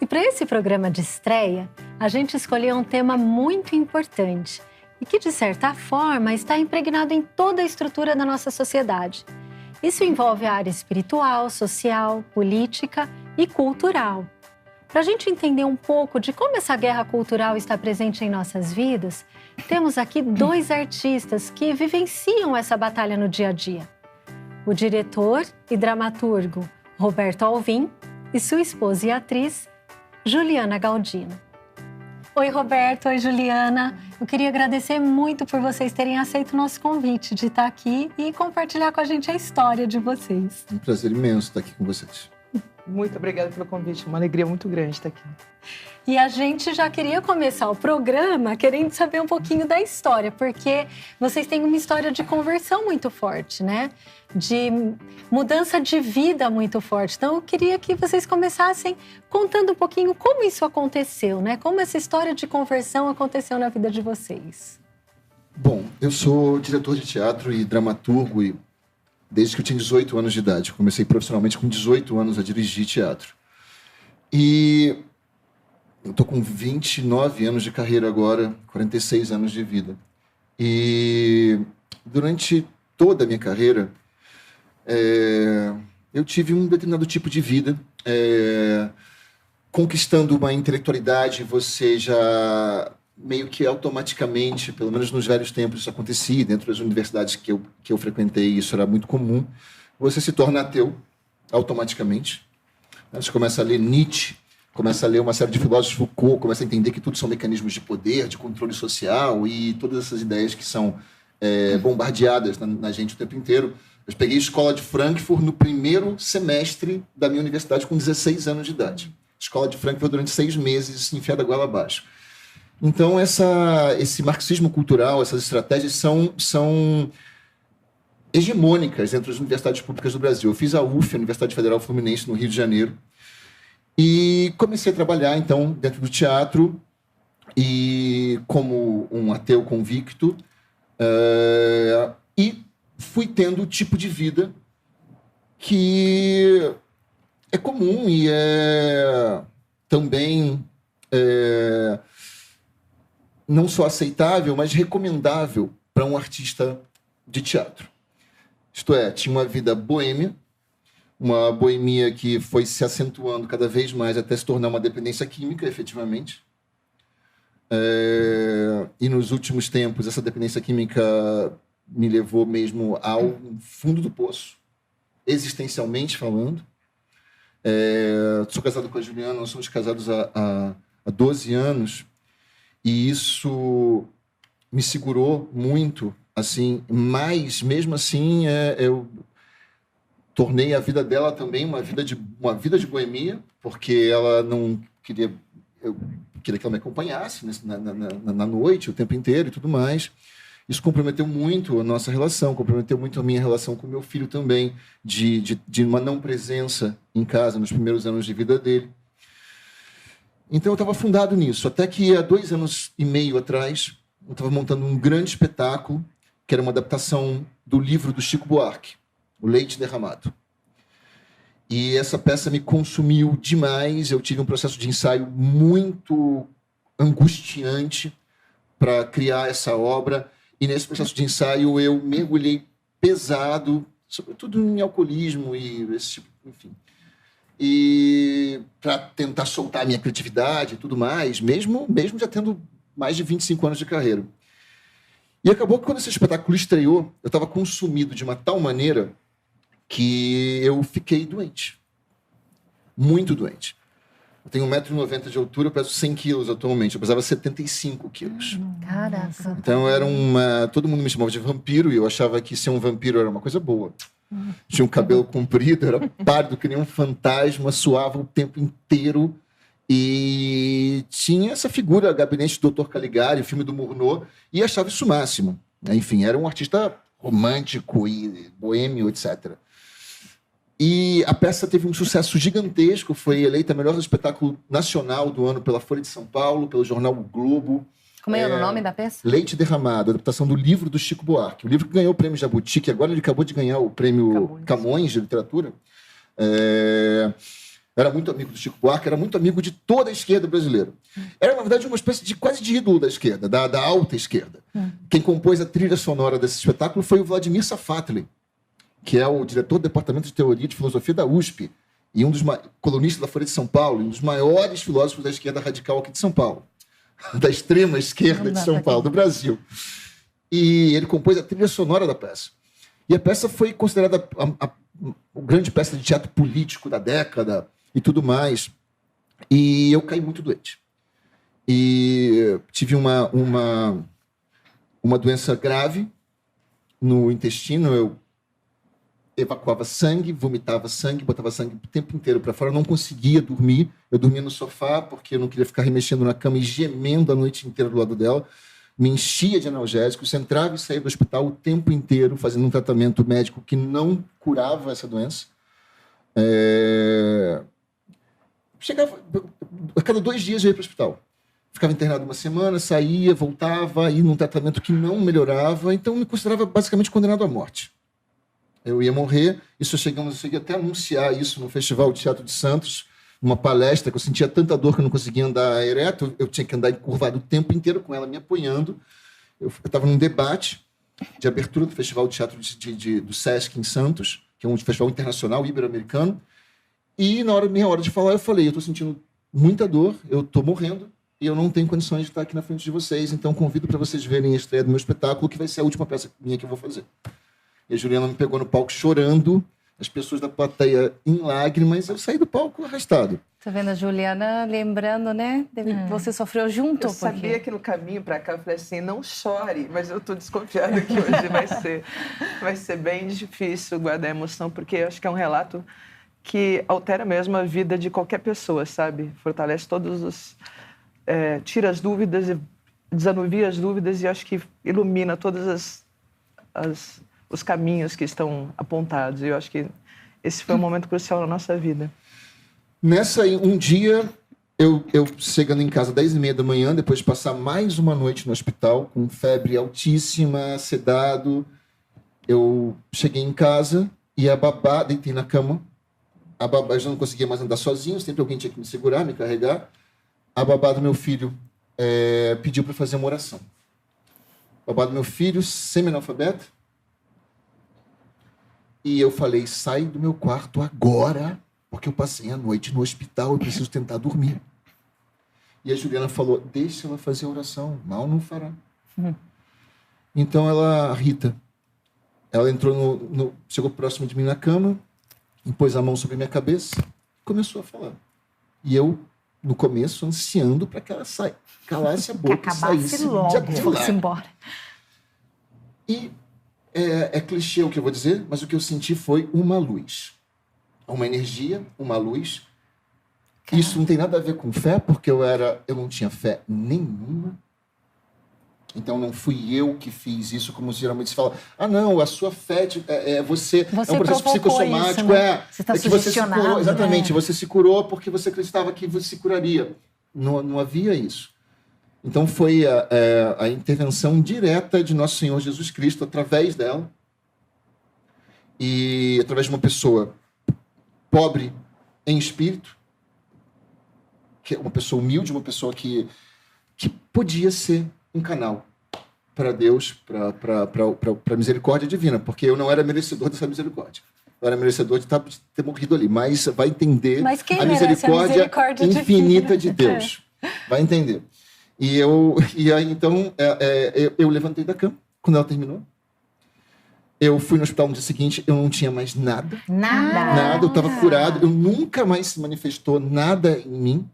E para esse programa de estreia, a gente escolheu um tema muito importante e que, de certa forma, está impregnado em toda a estrutura da nossa sociedade. Isso envolve a área espiritual, social, política e cultural. Para a gente entender um pouco de como essa guerra cultural está presente em nossas vidas, temos aqui dois artistas que vivenciam essa batalha no dia a dia. O diretor e dramaturgo Roberto Alvim e sua esposa e atriz Juliana Galdino. Oi, Roberto. Oi, Juliana. Eu queria agradecer muito por vocês terem aceito o nosso convite de estar aqui e compartilhar com a gente a história de vocês. É um prazer imenso estar aqui com vocês. Muito obrigada pelo convite, uma alegria muito grande estar aqui. E a gente já queria começar o programa querendo saber um pouquinho da história, porque vocês têm uma história de conversão muito forte, né? De mudança de vida muito forte. Então, eu queria que vocês começassem contando um pouquinho como isso aconteceu, né? Como essa história de conversão aconteceu na vida de vocês. Bom, eu sou diretor de teatro e dramaturgo desde que eu tinha 18 anos de idade. Comecei profissionalmente com 18 anos a dirigir teatro. E eu estou com 29 anos de carreira agora, 46 anos de vida. E durante toda a minha carreira, eu tive um determinado tipo de vida. Conquistando uma intelectualidade, você já meio que automaticamente, pelo menos nos velhos tempos isso acontecia, dentro das universidades que eu frequentei, isso era muito comum, você se torna ateu automaticamente. Você começa a ler Nietzsche, começa a ler uma série de filósofos, Foucault, começa a entender que tudo são mecanismos de poder, de controle social e todas essas ideias que são bombardeadas na gente o tempo inteiro. Eu peguei a escola de Frankfurt no primeiro semestre da minha universidade com 16 anos de idade. Escola de Frankfurt durante 6 meses, enfiada goela abaixo. Então, esse marxismo cultural, essas estratégias são hegemônicas entre as universidades públicas do Brasil. Eu fiz a UF, a Universidade Federal Fluminense, no Rio de Janeiro, e comecei a trabalhar, então, dentro do teatro, e como um ateu convicto, e fui tendo o tipo de vida que é comum e é também não só aceitável, mas recomendável para um artista de teatro. Isto é, tinha uma vida boêmia, uma boemia que foi se acentuando cada vez mais até se tornar uma dependência química, efetivamente. E nos últimos tempos, essa dependência química me levou mesmo ao fundo do poço, existencialmente falando. Sou casado com a Juliana, nós somos casados há 12 anos, e isso me segurou muito, assim, mas mesmo assim eu tornei a vida dela também uma vida de boemia, porque ela não queria, eu queria que ela me acompanhasse na noite, o tempo inteiro e tudo mais. Isso comprometeu muito a nossa relação, comprometeu muito a minha relação com meu filho também, de uma não presença em casa nos primeiros anos de vida dele. Então eu estava afundado nisso, até que há 2 anos e meio atrás, eu estava montando um grande espetáculo, que era uma adaptação do livro do Chico Buarque, O Leite Derramado. E essa peça me consumiu demais, eu tive um processo de ensaio muito angustiante para criar essa obra, e nesse processo de ensaio eu mergulhei pesado, sobretudo em alcoolismo e esse tipo, enfim. E para tentar soltar a minha criatividade e tudo mais, mesmo já tendo mais de 25 anos de carreira. E acabou que quando esse espetáculo estreou, eu estava consumido de uma tal maneira que eu fiquei doente. Muito doente. Eu tenho 1,90 m de altura, eu peso 100 quilos atualmente. Eu pesava 75 quilos. Caraca. Então todo mundo me chamava de vampiro e eu achava que ser um vampiro era uma coisa boa. Tinha um cabelo comprido, era pálido que nem um fantasma, suava o tempo inteiro. E tinha essa figura, Gabinete do Dr. Caligari, o filme do Murnau, e achava isso o máximo. Enfim, era um artista romântico e boêmio, etc. E a peça teve um sucesso gigantesco, foi eleita melhor espetáculo nacional do ano pela Folha de São Paulo, pelo jornal O Globo. Como é o nome da peça? Leite Derramado, adaptação do livro do Chico Buarque. O livro que ganhou o prêmio Jabuti, que agora ele acabou de ganhar o prêmio Camões de literatura. Era muito amigo do Chico Buarque, era muito amigo de toda a esquerda brasileira. Era, na verdade, uma espécie de quase de ídolo da esquerda, da alta esquerda. Quem compôs a trilha sonora desse espetáculo foi o Vladimir Safatli, que é o diretor do Departamento de Teoria de Filosofia da USP e um dos colunistas da Folha de São Paulo, e um dos maiores filósofos da esquerda radical aqui de São Paulo, da extrema esquerda de São Paulo, do Brasil. E ele compôs a trilha sonora da peça. E a peça foi considerada a grande peça de teatro político da década e tudo mais. E eu caí muito doente. E tive uma doença grave no intestino. Eu evacuava sangue, vomitava sangue, botava sangue o tempo inteiro para fora. Eu não conseguia dormir. Eu dormia no sofá porque eu não queria ficar remexendo na cama e gemendo a noite inteira do lado dela. Me enchia de analgésicos, entrava e saía do hospital o tempo inteiro fazendo um tratamento médico que não curava essa doença. Chegava, a cada 2 dias eu ia para o hospital. Ficava internado uma semana, saía, voltava, ia num tratamento que não melhorava, então me considerava basicamente condenado à morte. Eu ia morrer, isso eu cheguei até a anunciar isso no Festival de Teatro de Santos, uma palestra que eu sentia tanta dor que eu não conseguia andar ereto, eu tinha que andar encurvado o tempo inteiro com ela me apoiando. Eu estava num debate de abertura do Festival de Teatro do Sesc em Santos, que é um festival internacional ibero-americano, e na minha hora de falar eu falei, eu estou sentindo muita dor, eu estou morrendo e eu não tenho condições de estar aqui na frente de vocês, então convido para vocês verem a estreia do meu espetáculo, que vai ser a última peça minha que eu vou fazer. E a Juliana me pegou no palco chorando, as pessoas da plateia em lágrimas, eu saí do palco arrastado. Tá vendo a Juliana lembrando, né? Você sofreu junto? Eu sabia que no caminho para cá eu falei assim, não chore, mas eu estou desconfiada que hoje vai ser bem difícil guardar a emoção, porque eu acho que é um relato que altera mesmo a vida de qualquer pessoa, sabe? Fortalece todos os... tira as dúvidas, desanuvia as dúvidas e acho que ilumina todos os caminhos que estão apontados. E eu acho que esse foi um momento crucial na nossa vida. Um dia, eu chegando em casa às 10h30 da manhã, depois de passar mais uma noite no hospital, com febre altíssima, sedado, eu cheguei em casa e a babá, deitei na cama, a babá, eu já não conseguia mais andar sozinho, sempre alguém tinha que me segurar, me carregar. A babá do meu filho pediu para fazer uma oração. A babá do meu filho, semi-analfabeto, e eu falei, sai do meu quarto agora, porque eu passei a noite no hospital, eu preciso tentar dormir. E a Juliana falou, deixa ela fazer a oração, mal não fará. Então a Rita, ela entrou chegou próximo de mim na cama, pôs a mão sobre a minha cabeça e começou a falar. E eu, no começo, ansiando para que ela calasse a boca e saísse logo, fosse embora. E é clichê o que eu vou dizer, mas o que eu senti foi uma luz. Uma energia, uma luz. Caramba. Isso não tem nada a ver com fé, porque eu não tinha fé nenhuma. Então não fui eu que fiz isso, como geralmente se fala. Ah, não, a sua fé você é um processo psicossomático, isso, né? Você está sugestionado. Você se curou, exatamente, você se curou porque você acreditava que você se curaria. Não havia isso. Então foi a intervenção direta de Nosso Senhor Jesus Cristo através dela e através de uma pessoa pobre em espírito, que é uma pessoa humilde, uma pessoa que podia ser um canal para Deus, para a misericórdia divina, porque eu não era merecedor dessa misericórdia. Eu era merecedor de ter morrido ali, mas vai entender a misericórdia infinita de Deus. Vai entender. E aí, então, eu levantei da cama quando ela terminou. Eu fui no hospital no dia seguinte, eu não tinha mais nada. Nada, eu estava curado. Eu nunca mais se manifestou nada em mim.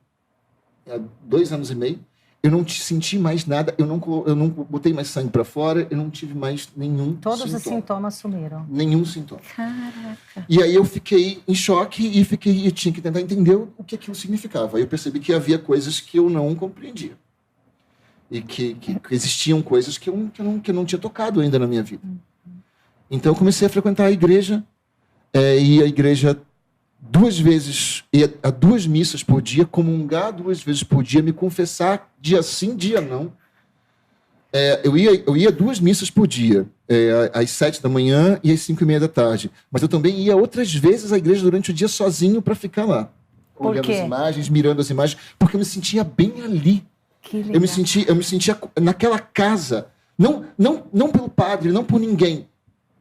Há 2 anos e meio. Eu não senti mais nada, eu não botei mais sangue para fora, eu não tive mais nenhum Todos sintoma. Os sintomas sumiram. Nenhum sintoma. Caraca. E aí eu fiquei em choque e eu tinha que tentar entender o que aquilo significava. Aí eu percebi que havia coisas que eu não compreendia. E que existiam coisas que eu não tinha tocado ainda na minha vida. Então eu comecei a frequentar a igreja, ia à igreja 2 vezes, ia a 2 missas por dia, comungar 2 vezes por dia, me confessar dia sim, dia não. Eu ia 2 missas por dia, às 7 da manhã e às 5:30 da tarde. Mas eu também ia outras vezes à igreja durante o dia sozinho para ficar lá. olhando as imagens, mirando as imagens, porque eu me sentia bem ali. Que legal. Eu me sentia naquela casa, não pelo padre, não por ninguém,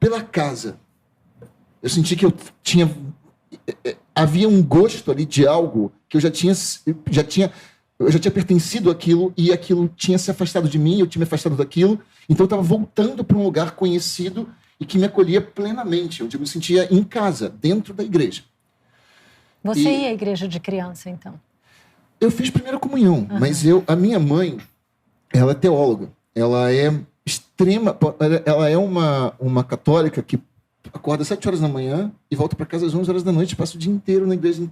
pela casa. Eu senti que havia um gosto ali de algo que eu já tinha pertencido àquilo e aquilo tinha se afastado de mim, eu tinha me afastado daquilo, então eu estava voltando para um lugar conhecido e que me acolhia plenamente, onde eu me sentia em casa, dentro da igreja. Você ia à igreja de criança, então? Eu fiz primeira comunhão, mas a minha mãe, ela é teóloga, ela é ela é uma católica que acorda às 7 horas da manhã e volta para casa às 11 horas da noite, passa o dia inteiro na igreja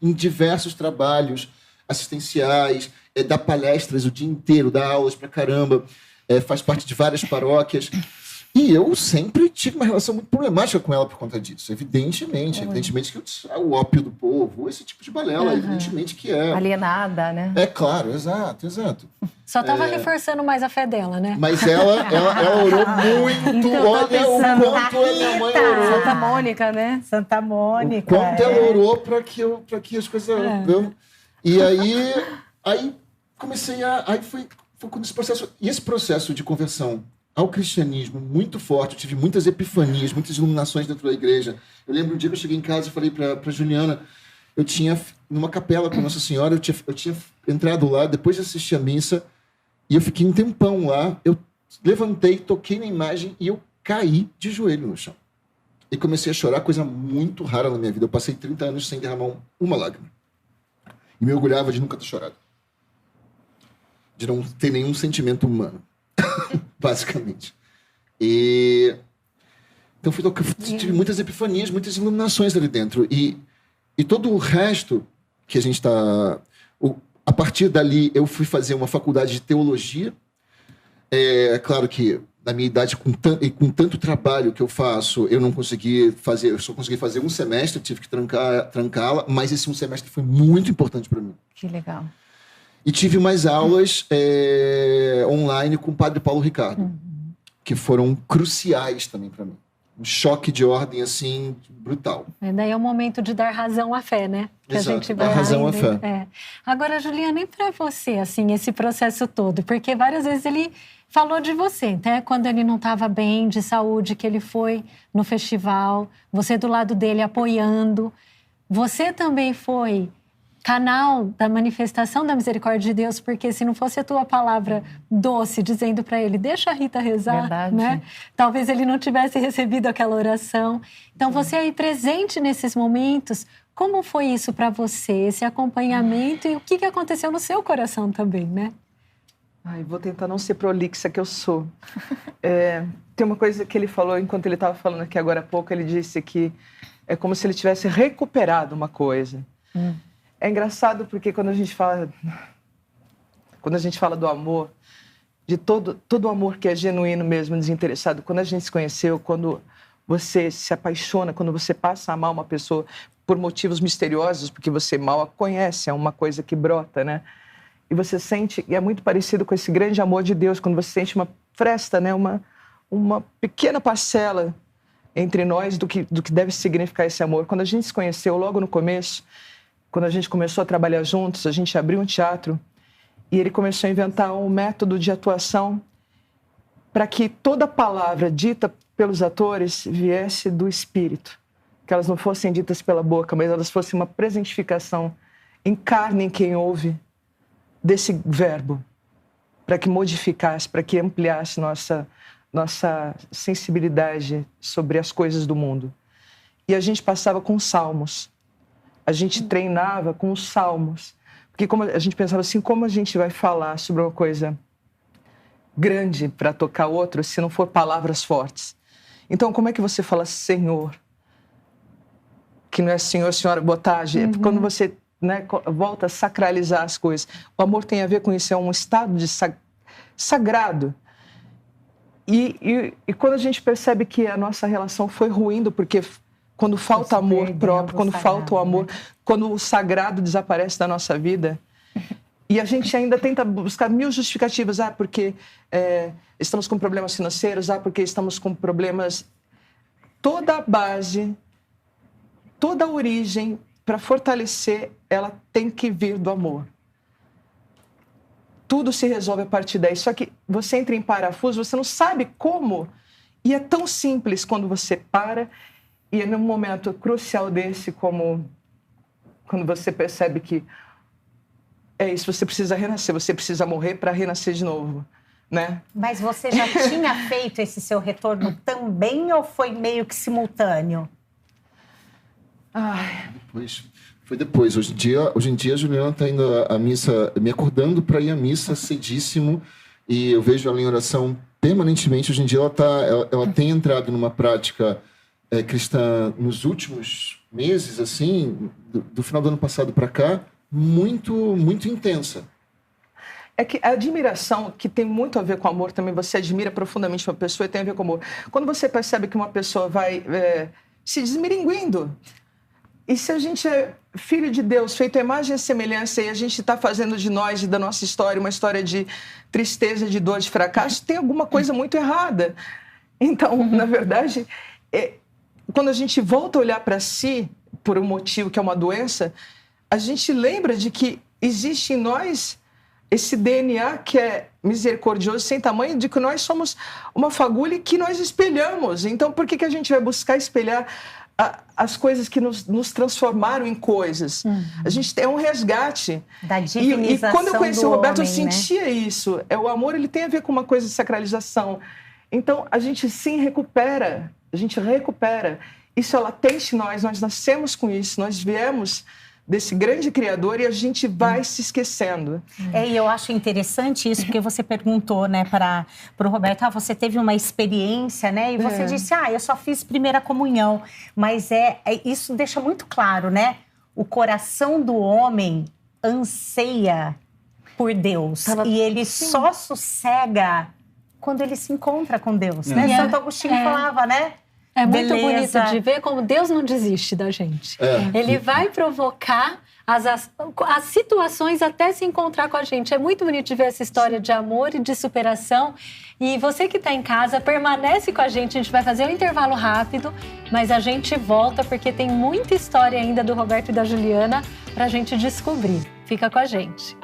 em diversos trabalhos assistenciais, dá palestras o dia inteiro, dá aulas pra caramba, faz parte de várias paróquias. E eu sempre tive uma relação muito problemática com ela por conta disso. Evidentemente que o ópio do povo, esse tipo de balela, evidentemente que é. Alienada, né? É claro, exato. Só estava reforçando mais a fé dela, né? Mas ela orou muito. Então, Olha o quanto a minha mãe orou. Santa Mônica, né? Santa Mônica. O quanto ela orou para que as coisas... E aí comecei aí foi quando esse processo... E esse processo de conversão ao cristianismo muito forte, eu tive muitas epifanias, muitas iluminações dentro da igreja. Eu lembro um dia que eu cheguei em casa e falei para Juliana, eu tinha, numa capela com Nossa Senhora, eu tinha entrado lá, depois de assistir a missa, e eu fiquei um tempão lá, eu levantei, toquei na imagem e eu caí de joelho no chão. E comecei a chorar, coisa muito rara na minha vida. Eu passei 30 anos sem derramar uma lágrima. E me orgulhava de nunca ter chorado. De não ter nenhum sentimento humano. Basicamente. Então tive muitas epifanias, muitas iluminações ali dentro. E todo o resto que a gente está... A partir dali, eu fui fazer uma faculdade de teologia. É claro que, na minha idade, com tanto trabalho que eu faço, eu não consegui fazer... Eu só consegui fazer um semestre, tive que trancá-la, mas esse um semestre foi muito importante para mim. Que legal. E tive mais aulas online com o padre Paulo Ricardo, que foram cruciais também para mim. Um choque de ordem, assim, brutal. Daí é o momento de dar razão à fé, né? Que Exato, a gente vai dar razão à fé. Agora, Juliana, e para você, assim, esse processo todo? Porque várias vezes ele falou de você, até quando ele não estava bem de saúde, que ele foi no festival, você do lado dele apoiando. Você também foi canal da manifestação da misericórdia de Deus, porque se não fosse a tua palavra doce, dizendo para ele, deixa a Rita rezar, verdade, né? Talvez ele não tivesse recebido aquela oração. Então, você aí presente nesses momentos, como foi isso para você, esse acompanhamento e o que aconteceu no seu coração também, né? Vou tentar não ser prolixa que eu sou. Tem uma coisa que ele falou, enquanto ele estava falando aqui agora há pouco, ele disse que é como se ele tivesse recuperado uma coisa. É engraçado porque quando a gente fala do amor, de todo o amor que é genuíno mesmo, desinteressado, quando a gente se conheceu, quando você se apaixona, quando você passa a amar uma pessoa por motivos misteriosos, porque você mal a conhece, é uma coisa que brota, né? E você sente, e é muito parecido com esse grande amor de Deus, quando você sente uma fresta, né? Uma pequena parcela entre nós do que deve significar esse amor. Quando a gente se conheceu logo no começo, quando a gente começou a trabalhar juntos, a gente abriu um teatro e ele começou a inventar um método de atuação para que toda palavra dita pelos atores viesse do espírito. Que elas não fossem ditas pela boca, mas elas fossem uma presentificação em carne em quem ouve desse verbo, para que modificasse, para que ampliasse nossa sensibilidade sobre as coisas do mundo. E a gente passava com salmos. A gente treinava com os salmos. Porque como a gente pensava assim, como a gente vai falar sobre uma coisa grande para tocar outro se não for palavras fortes? Então, como é que você fala Senhor? Que não é Senhor, Senhora, botagem. É quando você volta a sacralizar as coisas. O amor tem a ver com isso, é um estado de sagrado. E quando a gente percebe que a nossa relação foi ruindo, porque quando falta amor próprio, quando falta o amor, quando o sagrado desaparece da nossa vida, e a gente ainda tenta buscar mil justificativas, porque estamos com problemas financeiros, porque estamos com problemas... Toda a base, toda a origem para fortalecer, ela tem que vir do amor. Tudo se resolve a partir daí. Só que você entra em parafuso, você não sabe como. E é tão simples quando você para e é num momento crucial desse, como quando você percebe que é isso, você precisa renascer, você precisa morrer para renascer de novo, né? Mas você já tinha feito esse seu retorno também ou foi meio que simultâneo? Ai. Foi depois. Hoje em dia a Juliana está indo à missa, me acordando para ir à missa cedíssimo, e eu vejo ela em oração permanentemente. Hoje em dia ela tem entrado numa prática cristã nos últimos meses, assim, do final do ano passado para cá, muito, muito intensa. É que a admiração, que tem muito a ver com amor também, você admira profundamente uma pessoa e tem a ver com amor. Quando você percebe que uma pessoa vai se desmiringuindo, e se a gente é filho de Deus, feito à imagem e semelhança, e a gente está fazendo de nós e da nossa história uma história de tristeza, de dor, de fracasso, tem alguma coisa muito errada. Então, na verdade, quando a gente volta a olhar para si, por um motivo que é uma doença, a gente lembra de que existe em nós esse DNA que é misericordioso, sem tamanho, de que nós somos uma fagulha que nós espelhamos. Então, por que a gente vai buscar espelhar as coisas que nos transformaram em coisas? A gente tem um resgate. Da divinização. E quando eu conheci o Roberto, homem, eu sentia isso. O amor, ele tem a ver com uma coisa de sacralização. Então, a gente sim recupera. A gente recupera. Isso é latente em nós nascemos com isso. Nós viemos desse grande Criador e a gente vai se esquecendo. E eu acho interessante isso, porque você perguntou, né, para o Roberto, você teve uma experiência, né, e você disse, eu só fiz primeira comunhão, mas isso deixa muito claro, né, o coração do homem anseia por Deus, e ele só sossega quando ele se encontra com Deus, né? Santo Agostinho falava, né? É muito bonito de ver como Deus não desiste da gente. Ele vai provocar as situações até se encontrar com a gente. É muito bonito de ver essa história de amor e de superação. E você que está em casa, permanece com a gente. A gente vai fazer um intervalo rápido, mas a gente volta porque tem muita história ainda do Roberto e da Juliana para a gente descobrir. Fica com a gente.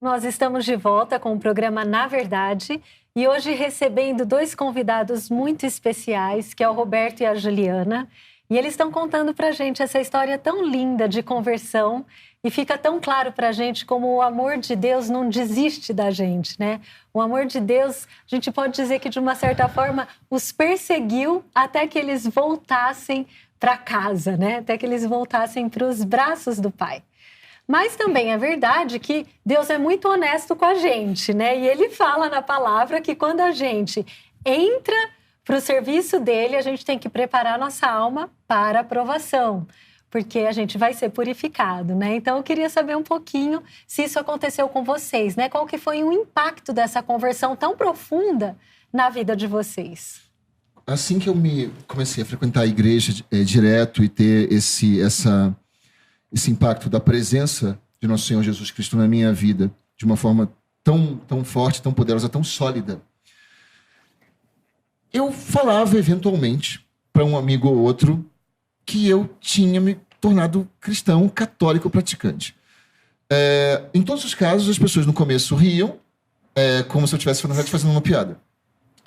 Nós estamos de volta com o programa Na Verdade e hoje recebendo dois convidados muito especiais, que é o Roberto e a Juliana. E eles estão contando pra gente essa história tão linda de conversão e fica tão claro pra gente como o amor de Deus não desiste da gente, né? O amor de Deus, a gente pode dizer que de uma certa forma os perseguiu até que eles voltassem para casa, né? Até que eles voltassem para os braços do Pai. Mas também é verdade que Deus é muito honesto com a gente, né? E Ele fala na palavra que quando a gente entra para o serviço dEle, a gente tem que preparar nossa alma para a provação, porque a gente vai ser purificado, né? Então, eu queria saber um pouquinho se isso aconteceu com vocês, né? Qual que foi o impacto dessa conversão tão profunda na vida de vocês? Assim que eu comecei a frequentar a igreja direto e ter esse impacto da presença de Nosso Senhor Jesus Cristo na minha vida de uma forma tão forte, tão poderosa, tão sólida, eu falava eventualmente para um amigo ou outro que eu tinha me tornado cristão, católico praticante. Em todos os casos, as pessoas no começo riam, como se eu estivesse fazendo uma piada.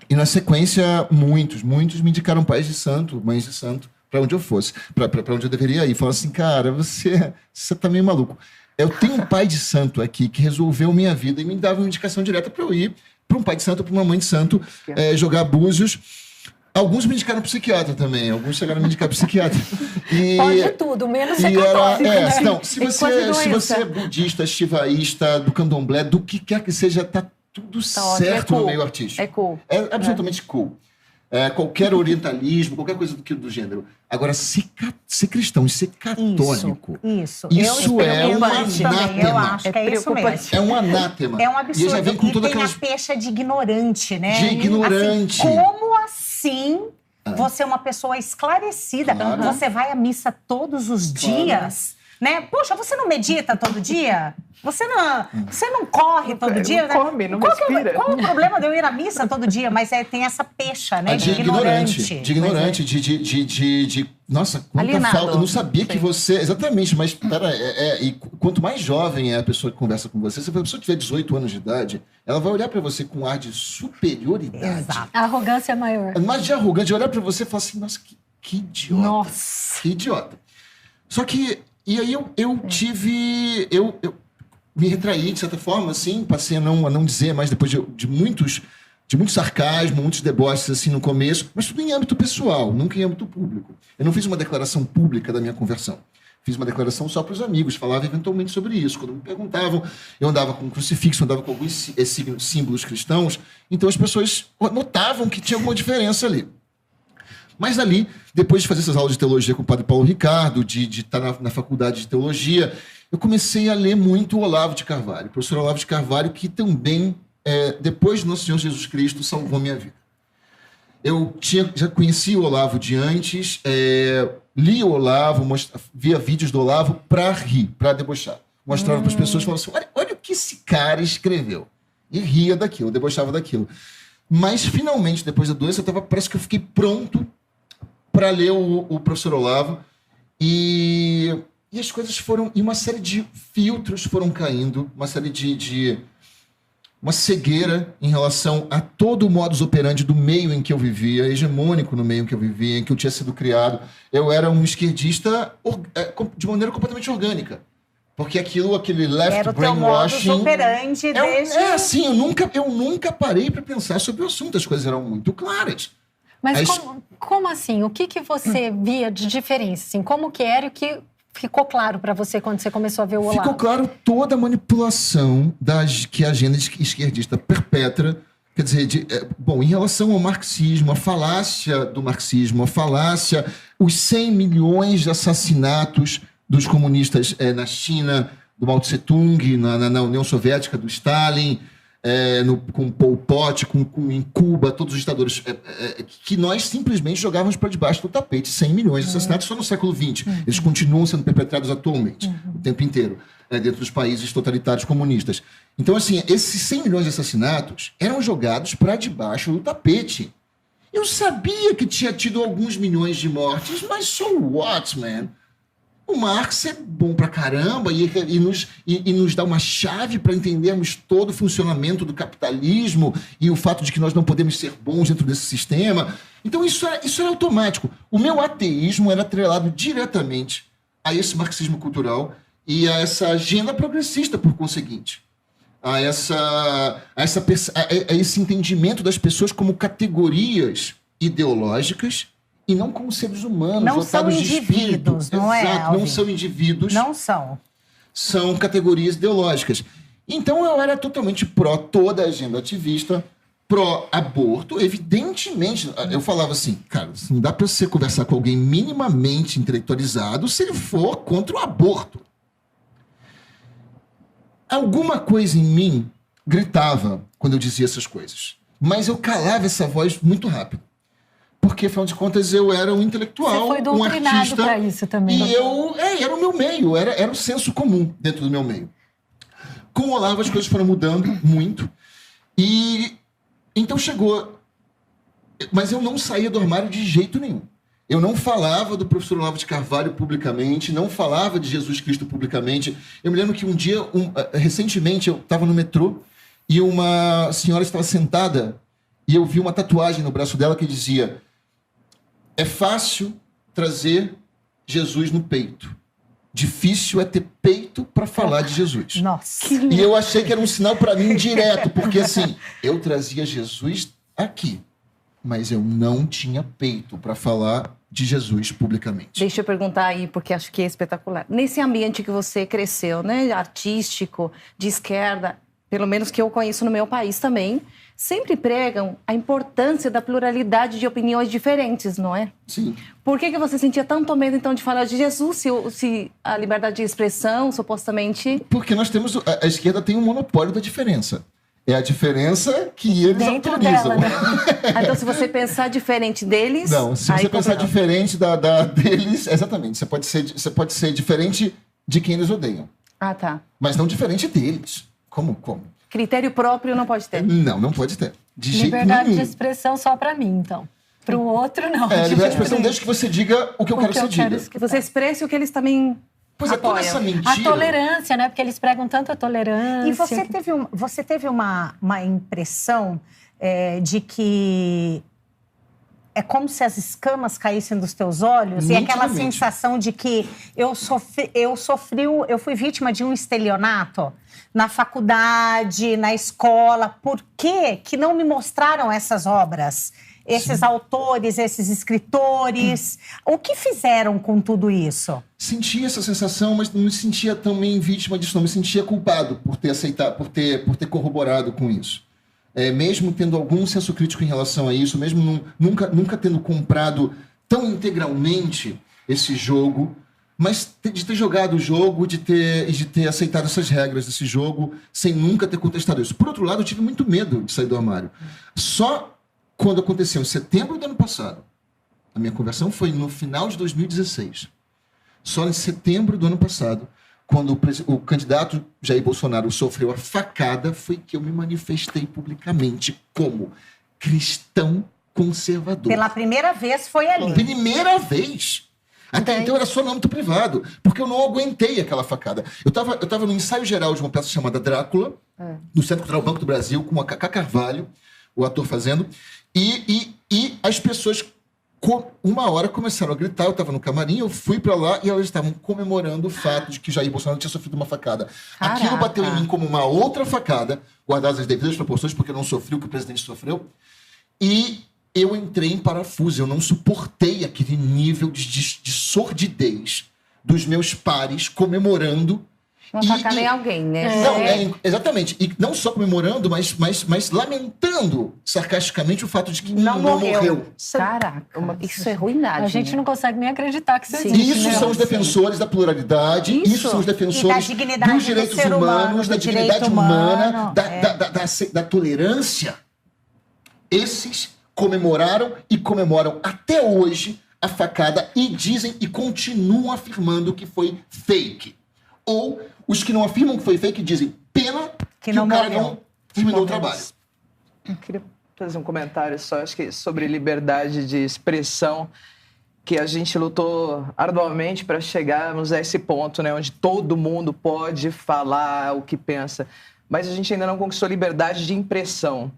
E na sequência, muitos me indicaram pais de santo, mães de santo, para onde eu fosse, para onde eu deveria ir. Falaram assim, cara, você tá meio maluco. Eu tenho um pai de santo aqui que resolveu minha vida e me dava uma indicação direta para eu ir para um pai de santo, para uma mãe de santo, jogar búzios. Alguns me indicaram psiquiatra também, alguns chegaram a me indicar psiquiatra. Pode tudo, menos ser católico, né? Não, se você é budista, shivaísta, do candomblé, do que quer que seja, tá tudo certo no meio artístico. É cool. É absolutamente cool. Qualquer orientalismo, qualquer coisa do gênero. Agora, ser cristão e ser católico, isso é um anátema. Eu acho que é isso mesmo. É um anátema. É um absurdo. E já vem com toda tem a pecha de ignorante, né? De ignorante. Assim, como assim você é uma pessoa esclarecida? Claro. Você vai à missa todos os dias? né? Poxa, você não medita todo dia? Você não corre todo dia? Não come, não respira. Qual o problema de eu ir à missa todo dia? Mas tem essa pecha, né? De ignorante. Nossa, quanta alienado. falta. Eu não sabia que você... Exatamente, mas e quanto mais jovem é a pessoa que conversa com você, se a pessoa tiver 18 anos de idade, ela vai olhar pra você com um ar de superioridade. Exato. A arrogância é maior. Mais de arrogante, de olhar pra você e falar assim, nossa, que idiota. Nossa. Que idiota. Só que... E aí eu tive... Eu me retraí, de certa forma, assim, passei a não dizer mais depois de muito sarcasmo, muitos deboches, assim, no começo, mas tudo em âmbito pessoal, nunca em âmbito público. Eu não fiz uma declaração pública da minha conversão. Fiz uma declaração só para os amigos, falava eventualmente sobre isso. Quando me perguntavam, eu andava com um crucifixo, andava com alguns símbolos cristãos, então as pessoas notavam que tinha alguma diferença ali. Mas ali, depois de fazer essas aulas de teologia com o padre Paulo Ricardo, de estar na faculdade de teologia, eu comecei a ler muito o Olavo de Carvalho, o professor Olavo de Carvalho, que também, depois de Nosso Senhor Jesus Cristo, salvou minha vida. Eu já conhecia o Olavo de antes, li o Olavo, via vídeos do Olavo para rir, para debochar. Mostrava para as pessoas, falava assim, olha o que esse cara escreveu. E ria daquilo, debochava daquilo. Mas, finalmente, depois da doença, parece que eu fiquei pronto para ler o professor Olavo. E as coisas foram... E uma série de filtros foram caindo, uma série de uma cegueira em relação a todo o modus operandi do meio em que eu vivia, hegemônico no meio em que eu vivia, em que eu tinha sido criado. Eu era um esquerdista de maneira completamente orgânica. Porque aquele left brainwashing... Era o teu modus operandi desde... assim, eu nunca parei para pensar sobre o assunto. As coisas eram muito claras. Mas como assim? O que você via de diferença? Assim, como que era e o que ficou claro para você quando você começou a ver o Olavo? Ficou claro toda a manipulação que a agenda esquerdista perpetra. Quer dizer, em relação ao marxismo, a falácia do marxismo, os 100 milhões de assassinatos dos comunistas na China, do Mao Tse-tung, na União Soviética, do Stalin, com Pol Pot, em Cuba, todos os ditadores, que nós simplesmente jogávamos para debaixo do tapete. 100 milhões de assassinatos só no século XX. Eles continuam sendo perpetrados atualmente, o tempo inteiro, dentro dos países totalitários comunistas. Então, assim, esses 100 milhões de assassinatos eram jogados para debaixo do tapete. Eu sabia que tinha tido alguns milhões de mortes, mas so what, man? O Marx é bom pra caramba e nos dá uma chave para entendermos todo o funcionamento do capitalismo e o fato de que nós não podemos ser bons dentro desse sistema. Então isso era automático. O meu ateísmo era atrelado diretamente a esse marxismo cultural e a essa agenda progressista, por conseguinte. A esse entendimento das pessoas como categorias ideológicas e não como seres humanos, não são indivíduos, não é? Exato, não são indivíduos. Não são. São categorias ideológicas. Então eu era totalmente pró toda a agenda ativista, pró-aborto. Evidentemente, eu falava assim, cara, não dá para você conversar com alguém minimamente intelectualizado se ele for contra o aborto. Alguma coisa em mim gritava quando eu dizia essas coisas. Mas eu calava essa voz muito rápido. Porque, afinal de contas, eu era um intelectual, você foi doutrinado um artista. Para isso também. E era o meu meio, era o senso comum dentro do meu meio. Com o Olavo, as coisas foram mudando muito. E então chegou... Mas eu não saía do armário de jeito nenhum. Eu não falava do professor Olavo de Carvalho publicamente, não falava de Jesus Cristo publicamente. Eu me lembro que um dia, recentemente, eu estava no metrô e uma senhora estava sentada e eu vi uma tatuagem no braço dela que dizia: é fácil trazer Jesus no peito. Difícil é ter peito para falar de Jesus. Nossa. E eu achei que era um sinal para mim direto, porque assim, eu trazia Jesus aqui, mas eu não tinha peito para falar de Jesus publicamente. Deixa eu perguntar aí, porque acho que é espetacular. Nesse ambiente que você cresceu, né, artístico, de esquerda, pelo menos que eu conheço no meu país também, sempre pregam a importância da pluralidade de opiniões diferentes, não é? Sim. Por que você sentia tanto medo, então, de falar de Jesus, se a liberdade de expressão, supostamente... Porque nós temos... A esquerda tem um monopólio da diferença. É a diferença que eles dentro autorizam. Dela, né? Então, se você pensar diferente deles... Não, se você pensar diferente deles... Exatamente. Você pode ser diferente de quem eles odeiam. Ah, tá. Mas não diferente deles. Como? Critério próprio não pode ter. Não pode ter. De jeito Liberdade nenhum. de expressão só para mim, então. Para o outro, não. Liberdade de expressão desde que você diga o que eu quero que você diga. Que você expresse o que eles também Pois é, toda essa mentira... A tolerância, né? Porque eles pregam tanto a tolerância. E você teve uma impressão de que é como se as escamas caíssem dos teus olhos? E aquela sensação de que eu fui vítima de um estelionato na faculdade, na escola. Por que não me mostraram essas obras? Esses autores, esses escritores, o que fizeram com tudo isso? Sentia essa sensação, mas não me sentia também vítima disso, não. Me sentia culpado por ter aceitado, por ter corroborado com isso. Mesmo tendo algum senso crítico em relação a isso, mesmo nunca tendo comprado tão integralmente esse jogo, mas de ter jogado o jogo, de ter aceitado essas regras desse jogo, sem nunca ter contestado isso. Por outro lado, eu tive muito medo de sair do armário. Só quando aconteceu em setembro do ano passado, a minha conversão foi no final de 2016. Só em setembro do ano passado, quando o candidato Jair Bolsonaro sofreu a facada, foi que eu me manifestei publicamente como cristão conservador. Pela primeira vez foi ali. Primeira vez. Até então era só no âmbito privado, porque eu não aguentei aquela facada. Eu tava no ensaio geral de uma peça chamada Drácula, no Centro Cultural Banco do Brasil, com a Cacá Carvalho, o ator fazendo, e as pessoas, uma hora, começaram a gritar. Eu estava no camarim, eu fui para lá e elas estavam comemorando o fato de que Jair Bolsonaro tinha sofrido uma facada. Caraca. Aquilo bateu em mim como uma outra facada, guardadas as devidas proporções, porque eu não sofri o que o presidente sofreu, e eu entrei em parafuso. Eu não suportei aquele nível de sordidez dos meus pares comemorando. Uma facada em alguém, né? Não, exatamente. E não só comemorando, mas lamentando sarcasticamente o fato de que não morreu. Caraca, isso é ruindade. A gente não consegue nem acreditar que isso Sim. existe. Isso né? são os defensores da pluralidade, isso são os defensores dos direitos humanos, da dignidade humana, da tolerância. Esses comemoraram e comemoram até hoje a facada e dizem e continuam afirmando que foi fake. Ou os que não afirmam que foi fake dizem pena que o cara não terminou o trabalho. Eu queria fazer um comentário só, acho que sobre liberdade de expressão, que a gente lutou arduamente para chegarmos a esse ponto, né, onde todo mundo pode falar o que pensa. Mas a gente ainda não conquistou liberdade de impressão,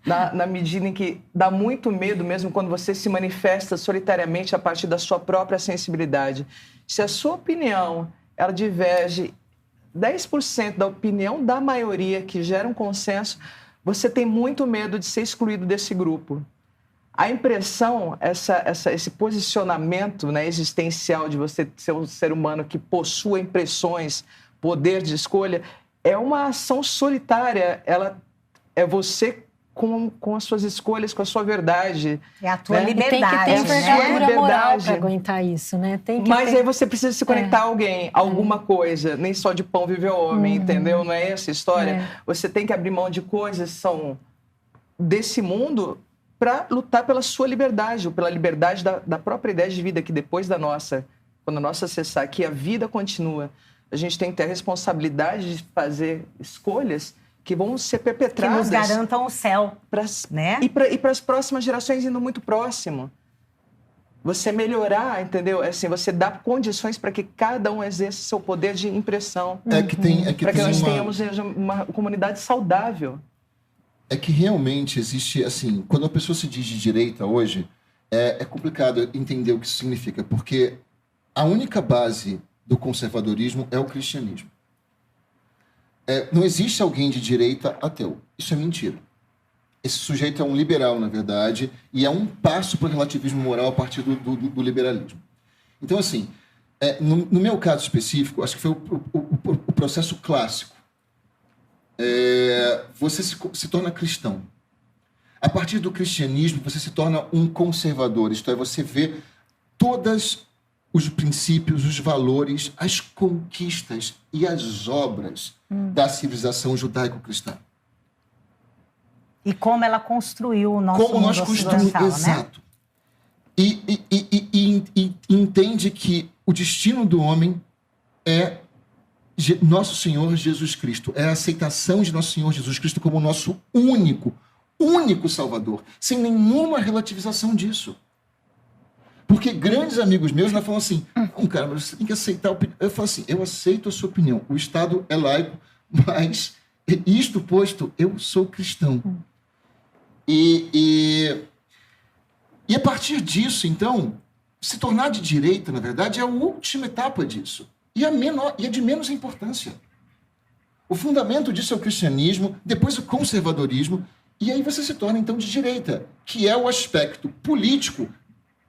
na medida em que dá muito medo mesmo quando você se manifesta solitariamente a partir da sua própria sensibilidade. Se a sua opinião ela diverge 10% da opinião da maioria, que gera um consenso, você tem muito medo de ser excluído desse grupo. A impressão, esse posicionamento, né, existencial de você ser um ser humano que possua impressões, poder de escolha, é uma ação solitária. Ela é você com as suas escolhas, com a sua verdade. É a tua liberdade. Tem que ter envergadura né? moral para aguentar isso, né? Aí você precisa se conectar a alguém, alguma coisa. Nem só de pão vive o homem, entendeu? Não é essa a história? Você tem que abrir mão de coisas que são desse mundo para lutar pela sua liberdade, ou pela liberdade da própria ideia de vida, que depois da nossa, quando a nossa cessar, que a vida continua, a gente tem que ter a responsabilidade de fazer escolhas que vão ser perpetradas. Que nos garantam o céu, né? E para as próximas gerações, indo muito próximo. Você melhorar, entendeu? Assim, você dá condições para que cada um exerça seu poder de impressão. Para que nós tenhamos uma comunidade saudável. É que realmente existe, assim, quando a pessoa se diz de direita hoje, é complicado entender o que isso significa, porque a única base do conservadorismo é o cristianismo. Não existe alguém de direita ateu. Isso é mentira. Esse sujeito é um liberal, na verdade, e é um passo para o relativismo moral a partir do liberalismo. Então, assim, no meu caso específico, acho que foi o processo clássico. Você se torna cristão. A partir do cristianismo, você se torna um conservador. Isto é, você vê todos os princípios, os valores, as conquistas e as obras da civilização judaico-cristã. E como ela construiu o nosso mundo nós construímos, ocidental, exato. Né? E entende que o destino do homem é Nosso Senhor Jesus Cristo. É a aceitação de Nosso Senhor Jesus Cristo como o nosso único Salvador. Sem nenhuma relativização disso. Porque grandes amigos meus falam assim, não, cara, mas você tem que aceitar a opinião. Eu falo assim, eu aceito a sua opinião. O Estado é laico, mas isto posto, eu sou cristão. E a partir disso, então, se tornar de direita, na verdade, é a última etapa disso. E é de menos importância. O fundamento disso é o cristianismo, depois o conservadorismo, e aí você se torna, então, de direita, que é o aspecto político,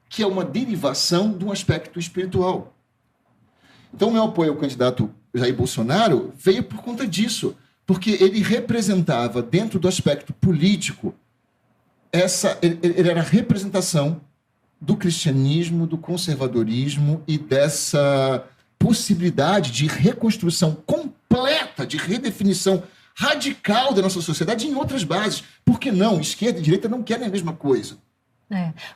que é uma derivação de um aspecto espiritual. Então, o meu apoio ao candidato Jair Bolsonaro veio por conta disso, porque ele representava, dentro do aspecto político, ele era a representação do cristianismo, do conservadorismo e dessa possibilidade de reconstrução completa, de redefinição radical da nossa sociedade em outras bases. Por que não? Esquerda e direita não querem a mesma coisa.